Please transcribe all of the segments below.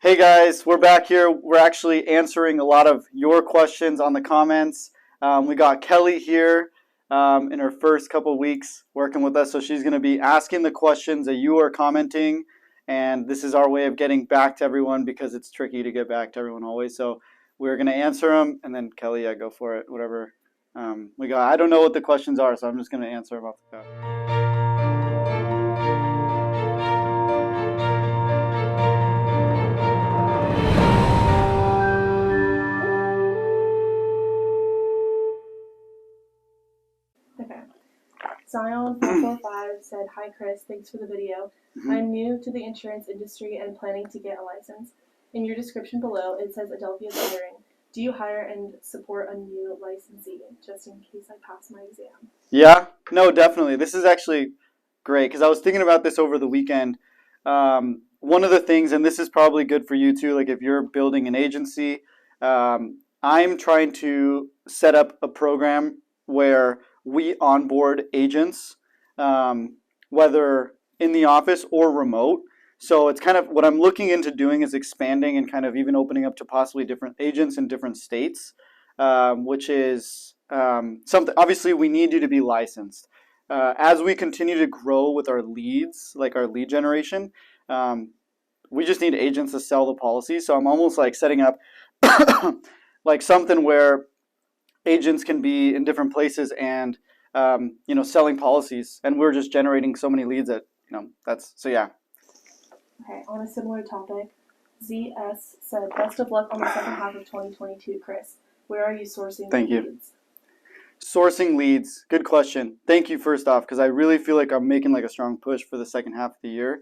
Hey guys, we're back here. We're actually answering a lot of your questions on the comments. We got Kelly here in her first couple weeks working with us, so she's going to be asking the questions that you are commenting, and this is our way of getting back to everyone because it's tricky to get back to everyone always. So we're going to answer them, and then Kelly, yeah, go for it. Whatever we got. I don't know what the questions are, so I'm just going to answer them off the cuff. Okay. Zion445 said, "Hi Chris, thanks for the video. I'm new to the insurance industry and planning to get a license. In your description below, it says Adelfia is hiring. Do you hire and support a new licensee, just in case I pass my exam?" Yeah, no, definitely. This is actually great because I was thinking about this over the weekend. One of the things, and this is probably good for you too, like if you're building an agency, I'm trying to set up a program where we onboard agents, whether in the office or remote. So it's kind of what I'm looking into doing is expanding and kind of even opening up to possibly different agents in different states, which is something. Obviously, we need you to be licensed. As we continue to grow with our leads, like our lead generation, we just need agents to sell the policy. So I'm almost like setting up like something where agents can be in different places and selling policies, and we're just generating so many leads that that's so yeah. Okay, on a similar topic, ZS said, "Best of luck on the second half of 2022, Chris. Where are you sourcing Thank you. leads?" Sourcing leads, good question. Thank you first off, because I really feel like I'm making like a strong push for the second half of the year.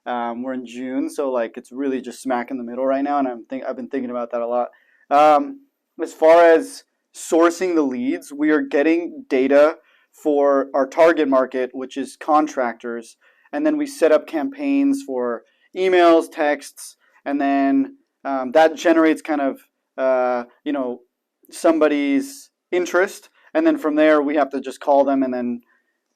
We're in June, so like it's really just smack in the middle right now, and I've been thinking about that a lot. As far as sourcing the leads, we are getting data for our target market, which is contractors, and then we set up campaigns for emails, texts, and then that generates kind of somebody's interest, and then from there we have to just call them and then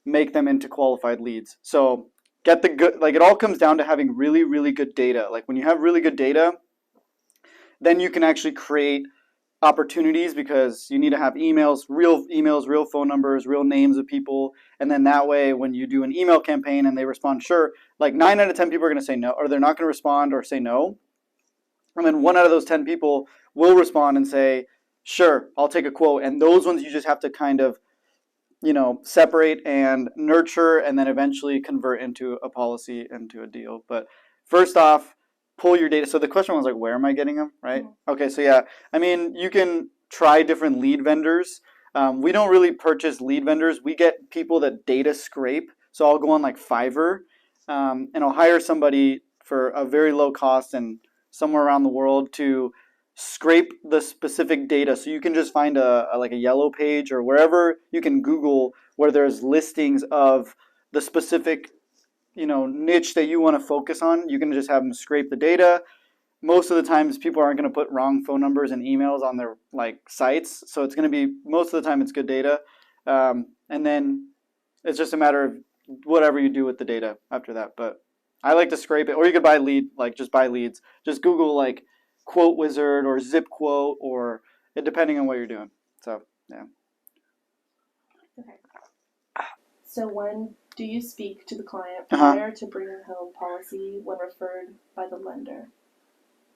make them into qualified leads. So get the good, like it all comes down to having really, really good data. Like when you have really good data, then you can actually create opportunities because you need to have emails, real phone numbers, real names of people. And then that way, when you do an email campaign and they respond, sure, like 9 out of 10 people are going to say no, or they're not going to respond or say no. And then 1 out of those 10 people will respond and say, sure, I'll take a quote. And those ones you just have to kind of, separate and nurture and then eventually convert into a policy, into a deal. But first off, pull your data. So the question was like, where am I getting them, right? Mm-hmm. Okay, so yeah, I mean, you can try different lead vendors. We don't really purchase lead vendors. We get people that data scrape. So I'll go on like Fiverr and I'll hire somebody for a very low cost and somewhere around the world to scrape the specific data. So you can just find a yellow page or wherever you can Google where there's listings of the specific niche that you want to focus on. You can just have them scrape the data. Most of the times people aren't going to put wrong phone numbers and emails on their like sites, so it's going to be, most of the time it's good data, and then it's just a matter of whatever you do with the data after that. But I like to scrape it, or you could just buy leads. Just Google like Quote Wizard or Zip Quote, or depending on what you're doing. So yeah. Okay. So when do you speak to the client prior to bringing home policy when referred by the lender?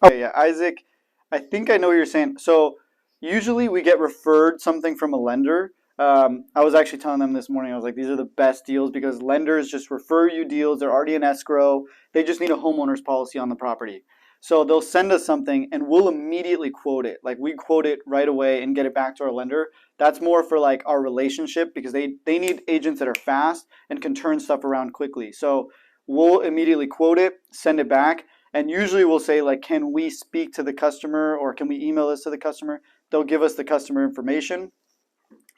Okay, yeah, Isaac, I think I know what you're saying. So usually we get referred something from a lender. I was actually telling them this morning, I was like, these are the best deals because lenders just refer you deals. They're already in escrow. They just need a homeowner's policy on the property. So they'll send us something and we'll immediately quote it. Like we quote it right away and get it back to our lender. That's more for like our relationship because they need agents that are fast and can turn stuff around quickly. So we'll immediately quote it, send it back. And usually we'll say like, can we speak to the customer or can we email this to the customer? They'll give us the customer information,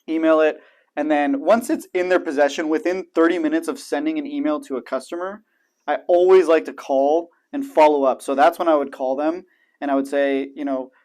email it. And then once it's in their possession, within 30 minutes of sending an email to a customer, I always like to call and follow up. So that's when I would call them and I would say,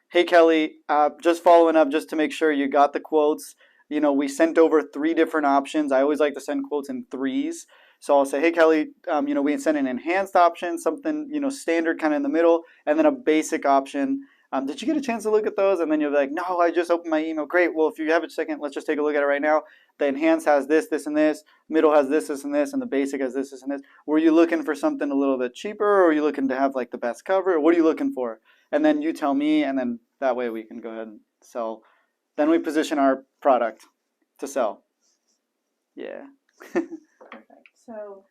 hey Kelly, just following up just to make sure you got the quotes. We sent over 3 different options. I always like to send quotes in threes. So I'll say, hey Kelly, we send an enhanced option, something standard kind of in the middle, and then a basic option. Did you get a chance to look at those? And then you'll be like, no, I just opened my email. Great. Well, if you have a second, let's just take a look at it right now. The enhanced has this, this, and this. Middle has this, this, and this, and the basic has this, this, and this. Were you looking for something a little bit cheaper, or are you looking to have like the best cover? Or what are you looking for? And then you tell me, and then that way we can go ahead and sell. Then we position our product to sell. Yeah. Perfect. So,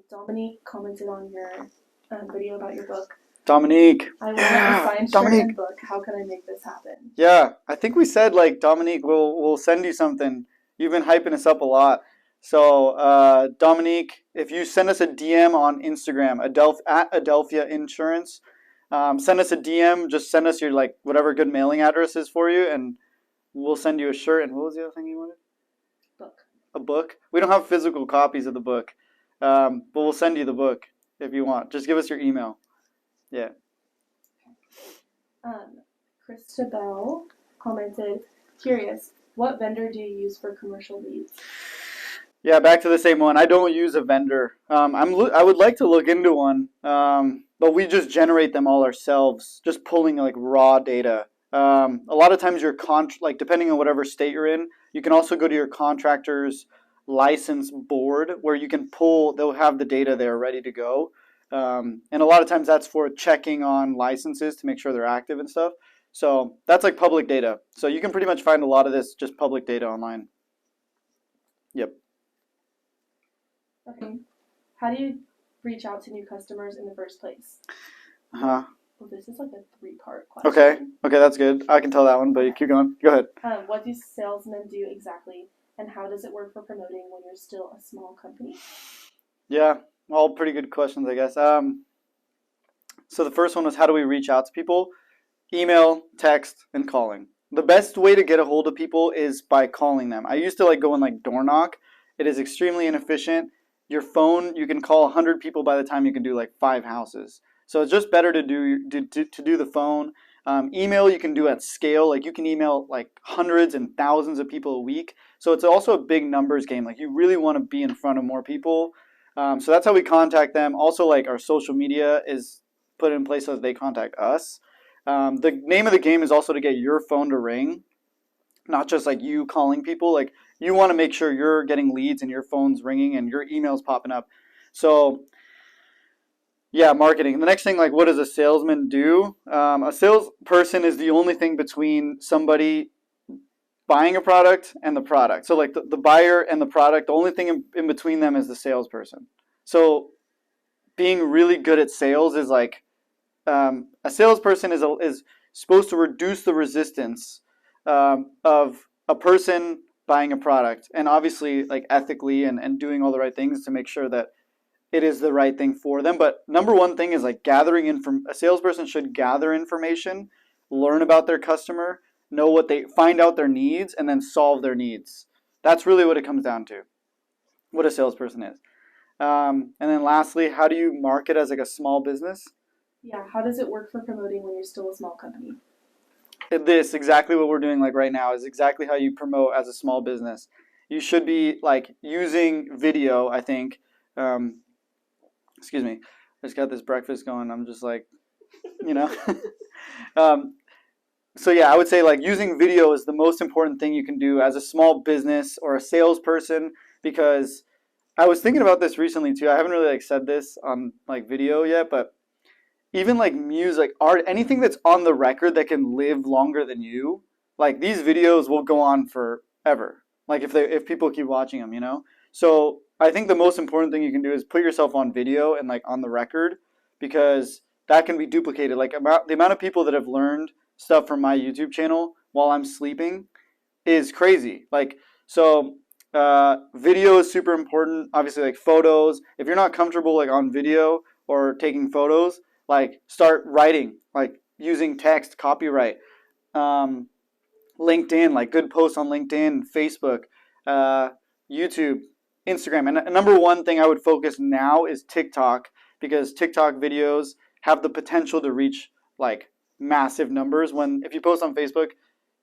Dominique commented on your video about your book. Dominique. I want a signed shirt and book. How can I make this happen? Yeah, I think we said like Dominique, we'll send you something. You've been hyping us up a lot. So Dominique, if you send us a DM on Instagram, at Adelfia Insurance, send us a DM. Just send us your like whatever good mailing address is for you, and we'll send you a shirt. And what was the other thing you wanted? Book. A book. We don't have physical copies of the book, but we'll send you the book if you want. Just give us your email. Yeah. Christabel commented, curious, what vendor do you use for commercial leads? Yeah, back to the same one. I don't use a vendor. I would like to look into one, but we just generate them all ourselves, just pulling like raw data. A lot of times like depending on whatever state you're in, you can also go to your contractor's license board where you can pull, they'll have the data there ready to go. And a lot of times that's for checking on licenses to make sure they're active and stuff. So that's like public data. So you can pretty much find a lot of this just public data online. Yep. Okay. How do you reach out to new customers in the first place? Well, this is like a 3-part question. Okay, that's good. I can tell that one, but you keep going. Go ahead. What do salesmen do exactly, and how does it work for promoting when you're still a small company? Yeah, all pretty good questions, I guess. So the first one was, how do we reach out to people? Email, text, and calling. The best way to get a hold of people is by calling them. I used to like go and like door knock. It is extremely inefficient. Your phone, you can call 100 people by the time you can do like 5 houses. So it's just better to do the phone. Email you can do at scale. Like you can email like hundreds and thousands of people a week. So it's also a big numbers game. Like you really want to be in front of more people. So that's how we contact them. Also, like our social media is put in place so that they contact us. The name of the game is also to get your phone to ring, not just like you calling people. Like you want to make sure you're getting leads and your phone's ringing and your email's popping up. So yeah, marketing. The next thing, like what does a salesman do? A salesperson is the only thing between somebody buying a product and the product. So like the buyer and the product, the only thing in between them is the salesperson. So being really good at sales is like, a salesperson is supposed to reduce the resistance of a person buying a product, and obviously like ethically and doing all the right things to make sure that it is the right thing for them. But number one thing is like gathering a salesperson should gather information, learn about their customer, find out their needs, and then solve their needs. That's really what it comes down to, what a salesperson is. And then lastly, how do you market as like a small business? Yeah, how does it work for promoting when you're still a small company? This, exactly what we're doing like right now, is exactly how you promote as a small business. You should be like using video, I think. Excuse me, I just got this breakfast going. I'm just like, So yeah, I would say like using video is the most important thing you can do as a small business or a salesperson, because I was thinking about this recently too. I haven't really like said this on like video yet, but even like music, art, anything that's on the record that can live longer than you, like these videos will go on forever. Like if people keep watching them, So I think the most important thing you can do is put yourself on video and like on the record, because that can be duplicated. Like the amount of people that have learned stuff from my YouTube channel while I'm sleeping is crazy. Like, so video is super important. Obviously, like photos. If you're not comfortable like on video or taking photos, like start writing, like using text, copyright. LinkedIn, like good posts on LinkedIn, Facebook, YouTube, Instagram. And number one thing I would focus now is TikTok, because TikTok videos have the potential to reach like massive numbers. If you post on Facebook,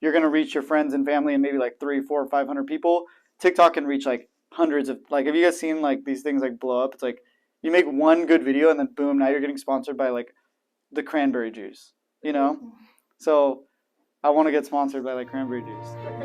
you're going to reach your friends and family and maybe like 300, 400, 500 people. TikTok can reach like hundreds of, like, have you guys seen like these things like blow up? It's like you make one good video and then boom, now you're getting sponsored by like the cranberry juice, you know? So I want to get sponsored by like cranberry juice.